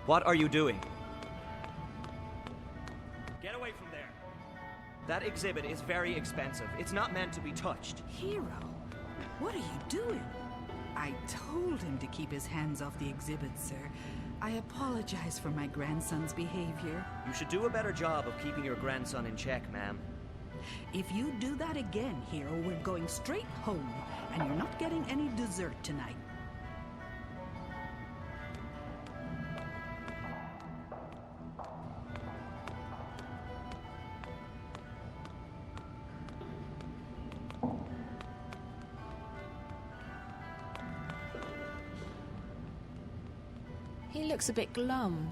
What are you doing? Get away from there. That exhibit is very expensive. It's not meant to be touched. Hero, what are you doing? I told him to keep his hands off the exhibit, sir. I apologize for my grandson's behavior. You should do a better job of keeping your grandson in check, ma'am. If you do that again, Hero, we're going straight home, and you're not getting any dessert tonight. He looks a bit glum.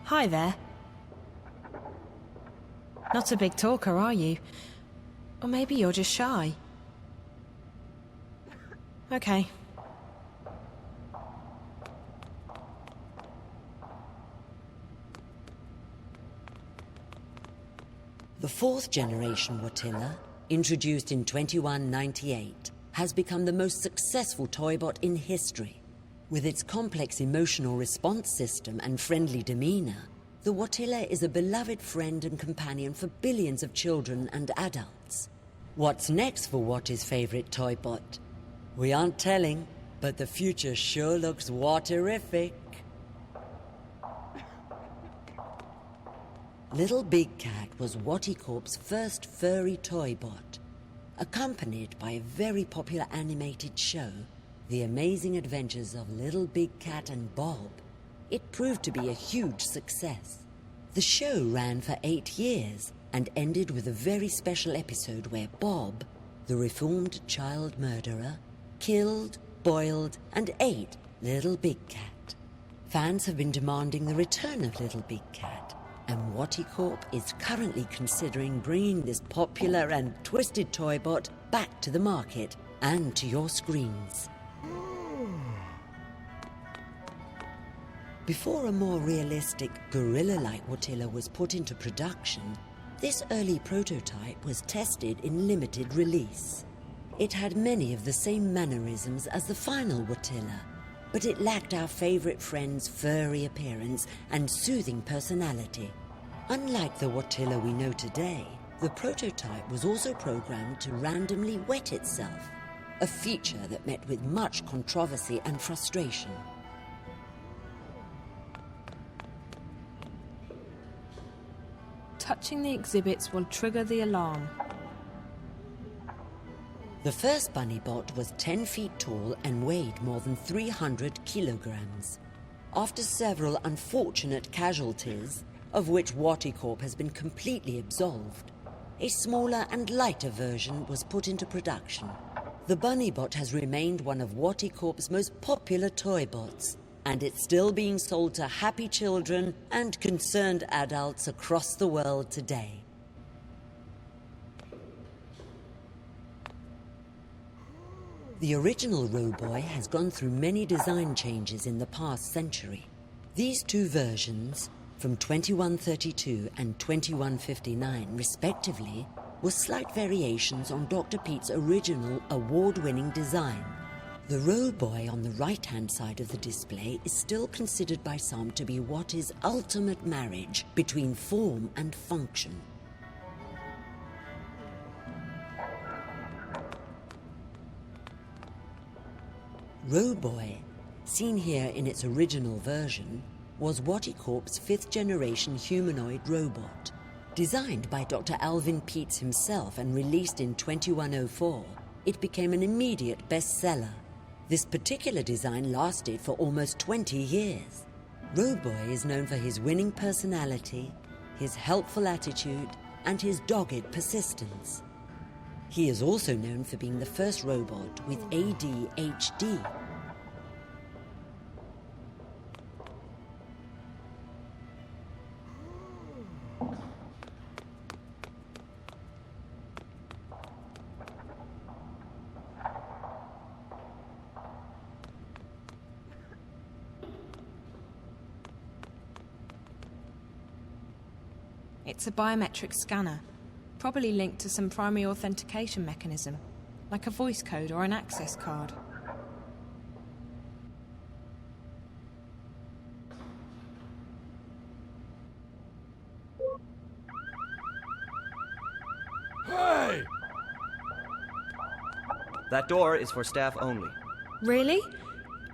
Hi there. Not a big talker, are you? Or maybe you're just shy. Okay. The fourth generation Watilla, introduced in 2198, has become the most successful toybot in history. With its complex emotional response system and friendly demeanor, the Watilla is a beloved friend and companion for billions of children and adults. What's next for Watty's favorite toybot? We aren't telling, but the future sure looks Watterific. Little Big Cat was Watty Corp's first furry toybot, accompanied by a very popular animated show, The Amazing Adventures of Little Big Cat and Bob. It proved to be a huge success. The show ran for 8 years and ended with a very special episode where Bob, the reformed child murderer, killed, boiled, and ate Little Big Cat. Fans have been demanding the return of Little Big Cat, and Watty Corp is currently considering bringing this popular and twisted toybot back to the market and to your screens. Before a more realistic, gorilla-like Watilla was put into production, this early prototype was tested in limited release. It had many of the same mannerisms as the final Watilla, but it lacked our favorite friend's furry appearance and soothing personality. Unlike the Watilla we know today, the prototype was also programmed to randomly wet itself, a feature that met with much controversy and frustration. Touching the exhibits will trigger the alarm. The first bunny bot was 10 feet tall and weighed more than 300 kilograms. After several unfortunate casualties, of which Watty Corp has been completely absolved, a smaller and lighter version was put into production. The bunny bot has remained one of Watty Corp's most popular toy bots, and it's still being sold to happy children and concerned adults across the world today. The original Roboy has gone through many design changes in the past century. These two versions, from 2132 and 2159 respectively, were slight variations on Dr. Pete's original award-winning design. The Roboy on the right-hand side of the display is still considered by some to be Watty's ultimate marriage between form and function. Roboy, seen here in its original version, was Watty Corp's 5th generation humanoid robot. Designed by Dr. Alvin Peets himself and released in 2104, it became an immediate bestseller. This particular design lasted for almost 20 years. Roboy is known for his winning personality, his helpful attitude, and his dogged persistence. He is also known for being the first robot with ADHD. It's a biometric scanner, probably linked to some primary authentication mechanism, like a voice code or an access card. That door is for staff only. Really?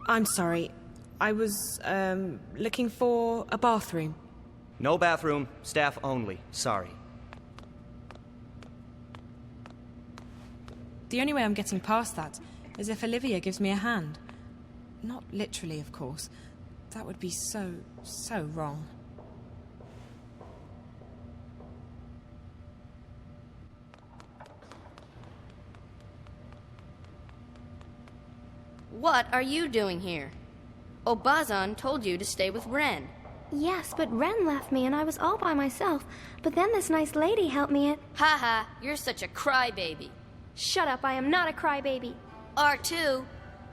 I'm sorry. I was, looking for a bathroom. No bathroom, staff only. Sorry. The only way I'm getting past that is if Olivia gives me a hand. Not literally, of course. That would be so wrong. What are you doing here? Obazan told you to stay with Ren. Yes, but Ren left me and I was all by myself. But then this nice lady helped me at... Haha, you're such a crybaby. Shut up, I am not a crybaby. R2,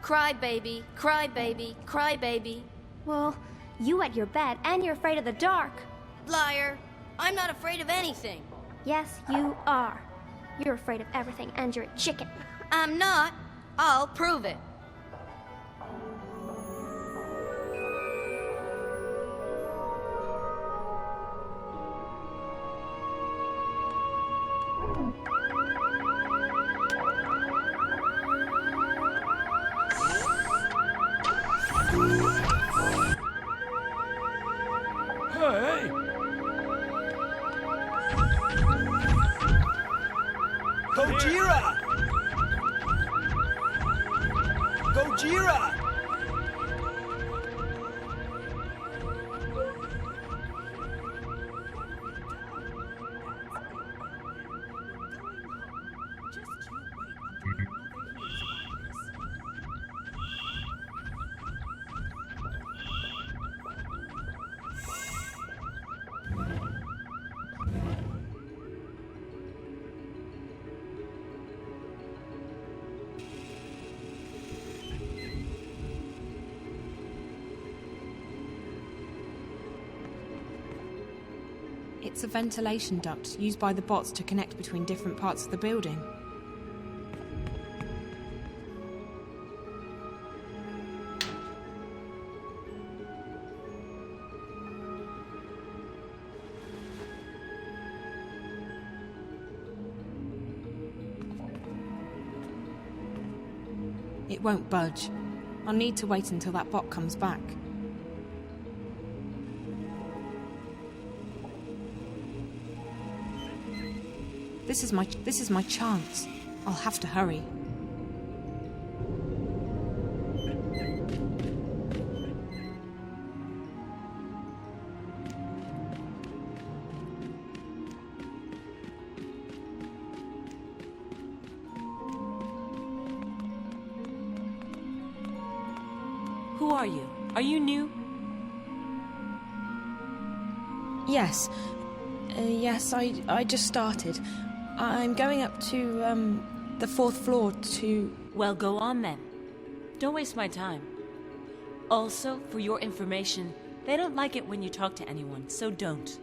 crybaby, crybaby, crybaby. Well, you wet your bed and you're afraid of the dark. Liar, I'm not afraid of anything. Yes, you are. You're afraid of everything and you're a chicken. I'm not. I'll prove it. Hey! Gojira! Gojira! It's a ventilation duct used by the bots to connect between different parts of the building. It won't budge. I'll need to wait until that bot comes back. This is my chance. I'll have to hurry. Who are you? Are you new? Yes. Yes, I just started. I'm going up to, the 4th floor to... Well, go on then. Don't waste my time. Also, for your information, they don't like it when you talk to anyone, so don't.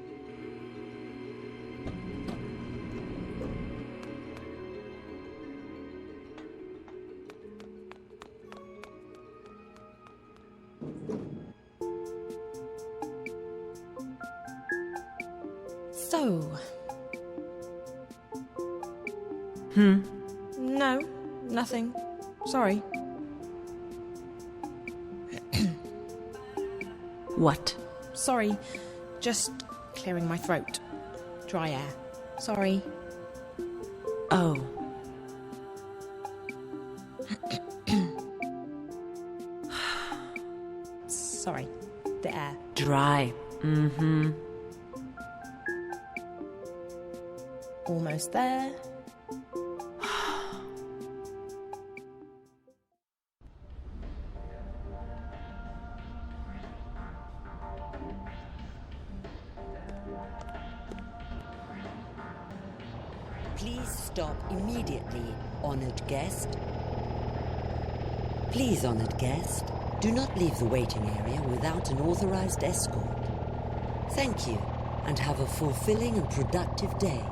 So... No, nothing. Sorry. What? Sorry. Just clearing my throat. Dry air. Sorry. Oh. Sorry. The air. Dry. Mm-hmm. Almost there. Please stop immediately, honored guest. Please, honored guest, do not leave the waiting area without an authorized escort. Thank you, and have a fulfilling and productive day.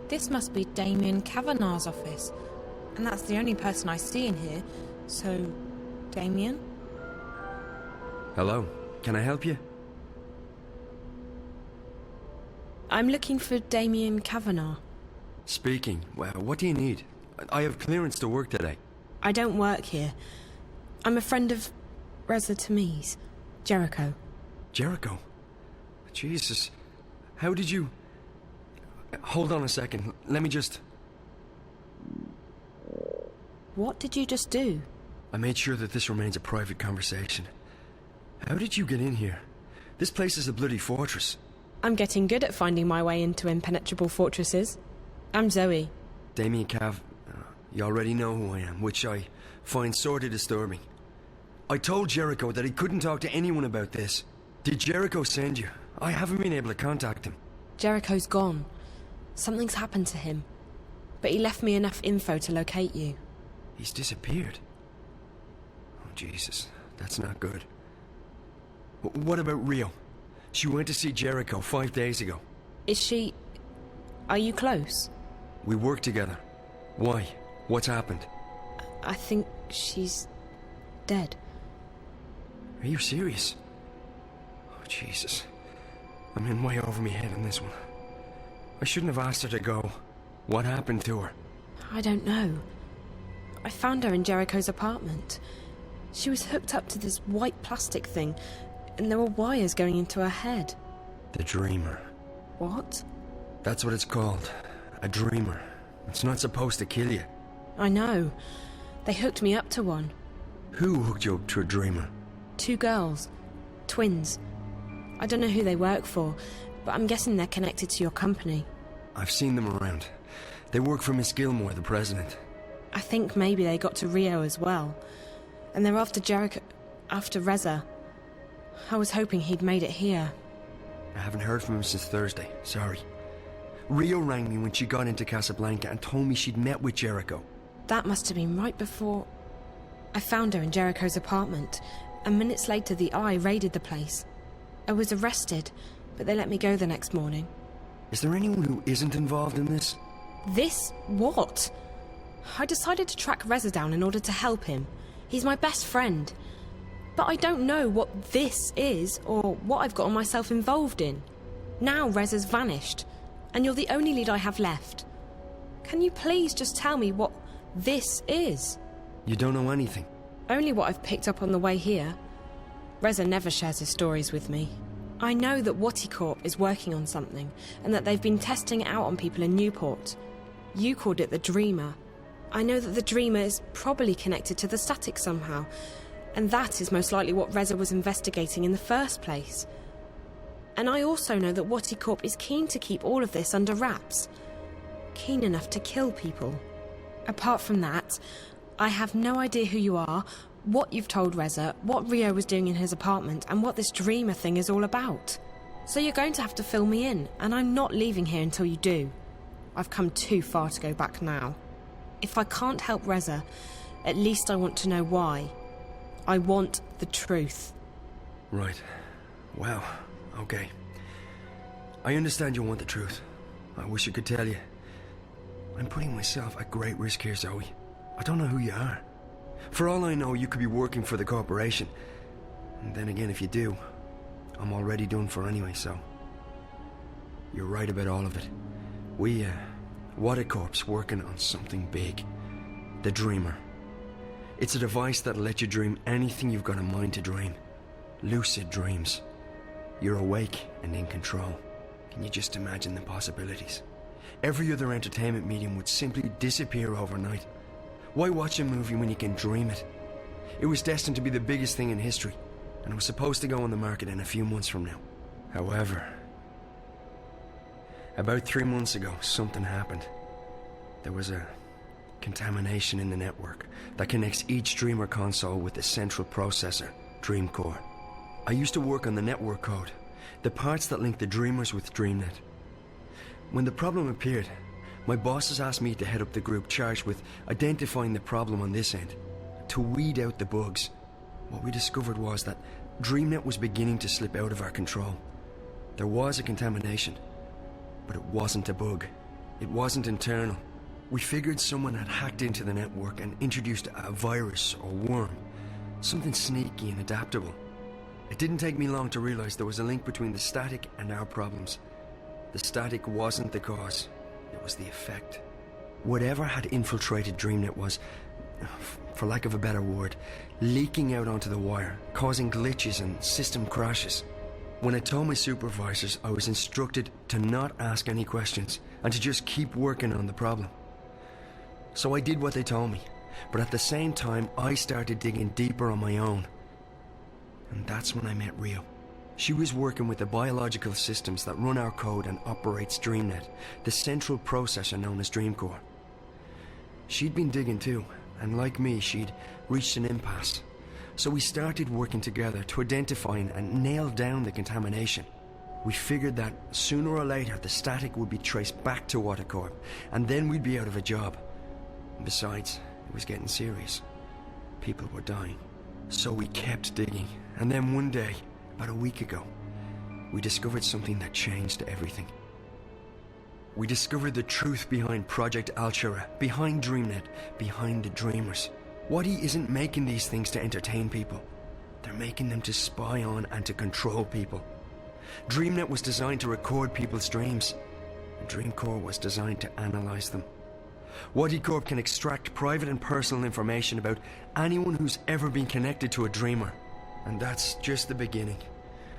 This must be Damien Kavanagh's office. And that's the only person I see in here. So, Damien? Hello. Can I help you? I'm looking for Damien Kavanagh. Speaking. Well, what do you need? I have clearance to work today. I don't work here. I'm a friend of Reza Tamiz, Jericho. Jericho? Jesus. How did you... Hold on a second. Let me just... What did you just do? I made sure that this remains a private conversation. How did you get in here? This place is a bloody fortress. I'm getting good at finding my way into impenetrable fortresses. I'm Zoe. Damien Cav... you already know who I am, which I find sorta disturbing. I told Jericho that he couldn't talk to anyone about this. Did Jericho send you? I haven't been able to contact him. Jericho's gone. Something's happened to him. But he left me enough info to locate you. He's disappeared. Oh, Jesus. That's not good. What about Rio? She went to see Jericho 5 days ago. Is she... Are you close? We work together. Why? What's happened? I think she's... dead. Are you serious? Oh, Jesus. I'm in way over my head on this one. I shouldn't have asked her to go. What happened to her? I don't know. I found her in Jericho's apartment. She was hooked up to this white plastic thing, and there were wires going into her head. The Dreamer. What? That's what it's called. A Dreamer. It's not supposed to kill you. I know. They hooked me up to one. Who hooked you up to a Dreamer? 2 girls. Twins. I don't know who they work for, but I'm guessing they're connected to your company. I've seen them around. They work for Miss Gilmore, the president. I think maybe they got to Rio as well. And they're after Jericho... after Reza. I was hoping he'd made it here. I haven't heard from him since Thursday. Sorry. Rio rang me when she got into Casablanca and told me she'd met with Jericho. That must have been right before... I found her in Jericho's apartment, and minutes later the Eye raided the place. I was arrested, but they let me go the next morning. Is there anyone who isn't involved in this? This? What? I decided to track Reza down in order to help him. He's my best friend. But I don't know what this is, or what I've gotten myself involved in. Now Reza's vanished, and you're the only lead I have left. Can you please just tell me what this is? You don't know anything? Only what I've picked up on the way here. Reza never shares his stories with me. I know that Corp is working on something, and that they've been testing it out on people in Newport. You called it the Dreamer. I know that the Dreamer is probably connected to the static somehow, and that is most likely what Reza was investigating in the first place. And I also know that Corp is keen to keep all of this under wraps. Keen enough to kill people. Apart from that, I have no idea who you are, what you've told Reza, what Rio was doing in his apartment, and what this Dreamer thing is all about. So you're going to have to fill me in, and I'm not leaving here until you do. I've come too far to go back now. If I can't help Reza, at least I want to know why. I want the truth. Right. Well, okay. I understand you want the truth. I wish I could tell you. I'm putting myself at great risk here, Zoe. I don't know who you are. For all I know, you could be working for the corporation. And then again, if you do, I'm already done for anyway, so... You're right about all of it. Corp's working on something big. The Dreamer. It's a device that'll let you dream anything you've got a mind to dream. Lucid dreams. You're awake and in control. Can you just imagine the possibilities? Every other entertainment medium would simply disappear overnight. Why watch a movie when you can dream it? It was destined to be the biggest thing in history, and it was supposed to go on the market in a few months from now. However, about 3 months ago, something happened. There was a contamination in the network that connects each Dreamer console with the central processor, Dream Core. I used to work on the network code, the parts that link the Dreamers with DreamNet. When the problem appeared, my bosses asked me to head up the group charged with identifying the problem on this end, to weed out the bugs. What we discovered was that DreamNet was beginning to slip out of our control. There was a contamination, but it wasn't a bug. It wasn't internal. We figured someone had hacked into the network and introduced a virus or worm. Something sneaky and adaptable. It didn't take me long to realize there was a link between the static and our problems. The static wasn't the cause. It was the effect. Whatever had infiltrated DreamNet was, for lack of a better word, leaking out onto the wire, causing glitches and system crashes. When I told my supervisors, I was instructed to not ask any questions and to just keep working on the problem. So I did what they told me, but at the same time I started digging deeper on my own. And that's when I met Rio. She was working with the biological systems that run our code and operates DreamNet, the central processor known as Dreamcore. She'd been digging too, and like me, she'd reached an impasse. So we started working together to identify and nail down the contamination. We figured that sooner or later the static would be traced back to Watercorp, and then we'd be out of a job. Besides, it was getting serious. People were dying. So we kept digging, and then one day, about a week ago, we discovered something that changed everything. We discovered the truth behind Project Alchera, behind DreamNet, behind the Dreamers. Watty isn't making these things to entertain people. They're making them to spy on and to control people. DreamNet was designed to record people's dreams, and Dreamcore was designed to analyze them. Watty Corp can extract private and personal information about anyone who's ever been connected to a Dreamer. And that's just the beginning.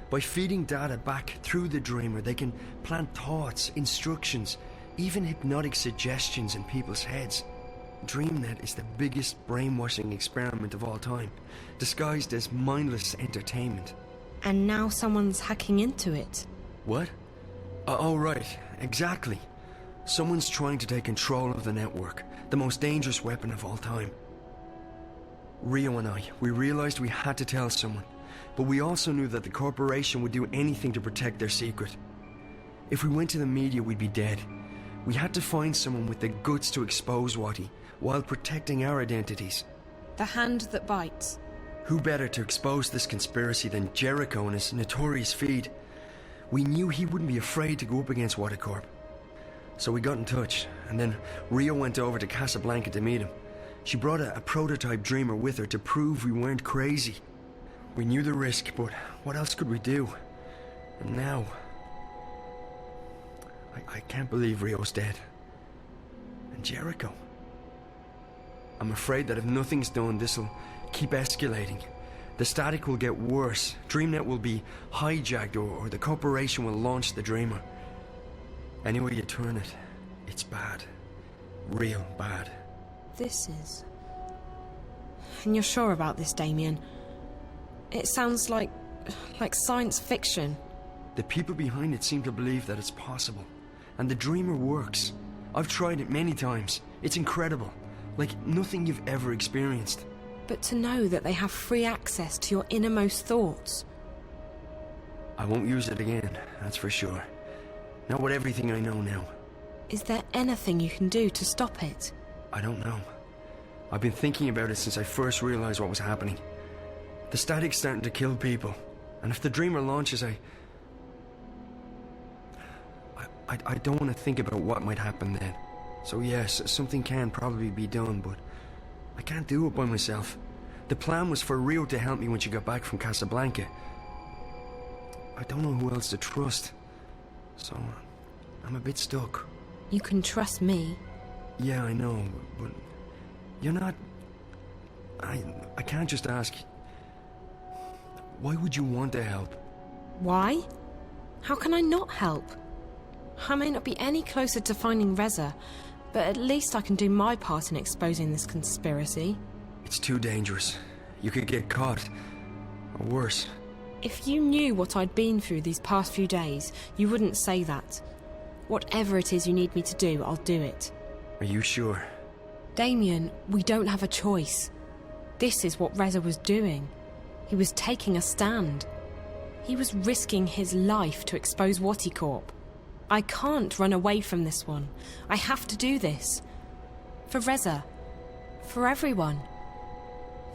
By feeding data back through the Dreamer, they can plant thoughts, instructions, even hypnotic suggestions in people's heads. DreamNet is the biggest brainwashing experiment of all time, disguised as mindless entertainment. And now someone's hacking into it. What? Oh, right. Exactly. Someone's trying to take control of the network, the most dangerous weapon of all time. Rio and I, we realized we had to tell someone, but we also knew that the corporation would do anything to protect their secret. If we went to the media, we'd be dead. We had to find someone with the guts to expose Watty, while protecting our identities. The hand that bites. Who better to expose this conspiracy than Jericho and his notorious feed? We knew he wouldn't be afraid to go up against Watercorp. So we got in touch, and then Rio went over to Casablanca to meet him. She brought a prototype Dreamer with her to prove we weren't crazy. We knew the risk, but what else could we do? And now... I can't believe Rio's dead. And Jericho. I'm afraid that if nothing's done, this'll keep escalating. The static will get worse. DreamNet will be hijacked, or the corporation will launch the Dreamer. Any way you turn it, it's bad. Real bad. This is... And you're sure about this, Damien? It sounds like science fiction. The people behind it seem to believe that it's possible. And the Dreamer works. I've tried it many times. It's incredible. Like nothing you've ever experienced. But to know that they have free access to your innermost thoughts... I won't use it again, that's for sure. Not with everything I know now. Is there anything you can do to stop it? I don't know. I've been thinking about it since I first realized what was happening. The static's starting to kill people. And if the Dreamer launches, I don't want to think about what might happen then. So yes, something can probably be done, but I can't do it by myself. The plan was for Rio to help me when she got back from Casablanca. I don't know who else to trust. So, I'm a bit stuck. You can trust me. Yeah, I know, but you're not... I can't just ask... Why would you want to help? Why? How can I not help? I may not be any closer to finding Reza, but at least I can do my part in exposing this conspiracy. It's too dangerous. You could get caught. Or worse. If you knew what I'd been through these past few days, you wouldn't say that. Whatever it is you need me to do, I'll do it. Are you sure? Damien, we don't have a choice. This is what Reza was doing. He was taking a stand. He was risking his life to expose Watty Corp. I can't run away from this one. I have to do this. For Reza. For everyone.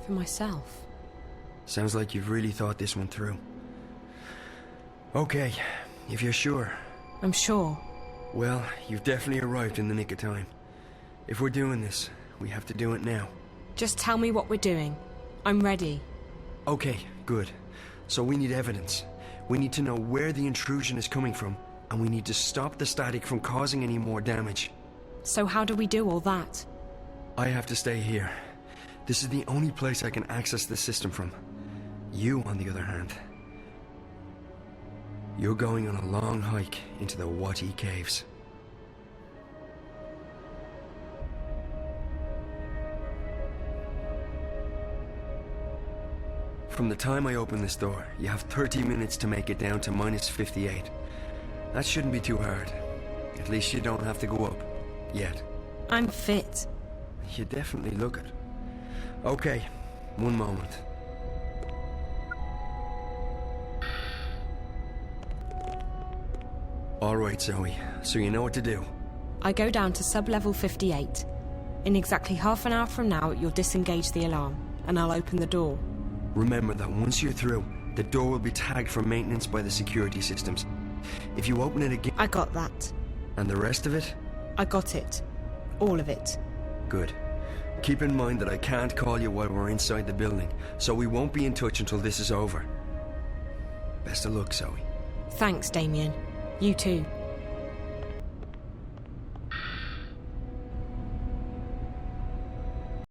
For myself. Sounds like you've really thought this one through. Okay, if you're sure. I'm sure. Well, you've definitely arrived in the nick of time. If we're doing this, we have to do it now. Just tell me what we're doing. I'm ready. Okay, good. So we need evidence. We need to know where the intrusion is coming from, and we need to stop the static from causing any more damage. So how do we do all that? I have to stay here. This is the only place I can access the system from. You, on the other hand, you're going on a long hike into the Wati Caves. From the time I open this door, you have 30 minutes to make it down to -58. That shouldn't be too hard. At least you don't have to go up. Yet. I'm fit. You definitely look it. Okay, one moment. Alright, Zoe, so you know what to do. I go down to sub-level 58. In exactly half an hour from now, you'll disengage the alarm, and I'll open the door. Remember that once you're through, the door will be tagged for maintenance by the security systems. If you open it again... I got that. And the rest of it? I got it. All of it. Good. Keep in mind that I can't call you while we're inside the building, so we won't be in touch until this is over. Best of luck, Zoe. Thanks, Damien. You too.